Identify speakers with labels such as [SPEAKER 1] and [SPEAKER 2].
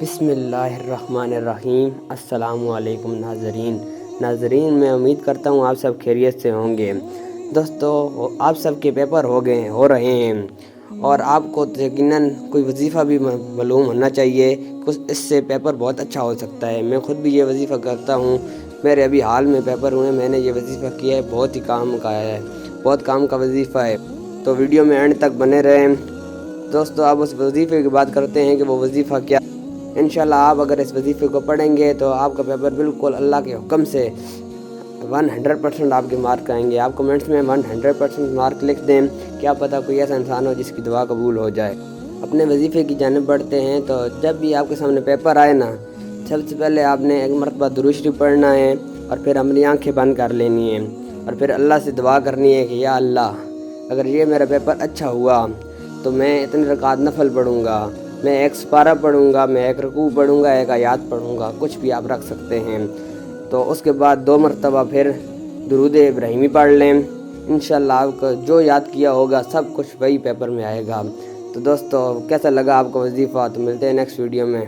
[SPEAKER 1] بسم اللہ الرحمن الرحیم۔ السلام علیکم ناظرین، میں امید کرتا ہوں آپ سب خیریت سے ہوں گے۔ دوستو، آپ سب کے پیپر ہو رہے ہیں اور آپ کو یقیناً کوئی وظیفہ بھی معلوم ہونا چاہیے، اس سے پیپر بہت اچھا ہو سکتا ہے۔ میں خود بھی یہ وظیفہ کرتا ہوں، میرے ابھی حال میں پیپر ہوئے، میں نے یہ وظیفہ کیا ہے، بہت ہی کام کا ہے، بہت کام کا وظیفہ ہے، تو ویڈیو میں اینڈ تک بنے رہیں۔ دوستو، آپ اس وظیفے کی بات کرتے ہیں کہ وہ وظیفہ کیا۔ انشاءاللہ آپ اگر اس وظیفے کو پڑھیں گے تو آپ کا پیپر بالکل اللہ کے حکم سے 100% آپ کے مارک آئیں گے۔ آپ کمنٹس میں 100% مارک لکھ دیں، کیا پتہ کوئی ایسا انسان ہو جس کی دعا قبول ہو جائے۔ اپنے وظیفے کی جانب بڑھتے ہیں تو جب بھی آپ کے سامنے پیپر آئے نا، سب سے پہلے آپ نے ایک مرتبہ درود شریف پڑھنا ہے اور پھر اپنی آنکھیں بند کر لینی ہیں اور پھر اللہ سے دعا کرنی ہے کہ یا اللہ، اگر یہ میرا پیپر اچھا ہوا تو میں اتنے رکعت نفل پڑھوں گا، میں ایک سپارہ پڑھوں گا، میں ایک رکوع پڑھوں گا، ایک آیات پڑھوں گا، کچھ بھی آپ رکھ سکتے ہیں۔ تو اس کے بعد 2 مرتبہ پھر درود ابراہیمی پڑھ لیں، انشاءاللہ آپ کو جو یاد کیا ہوگا سب کچھ وہی پیپر میں آئے گا۔ تو دوستو، کیسا لگا آپ کو وظیفہ؟ تو ملتے ہیں نیکسٹ ویڈیو میں۔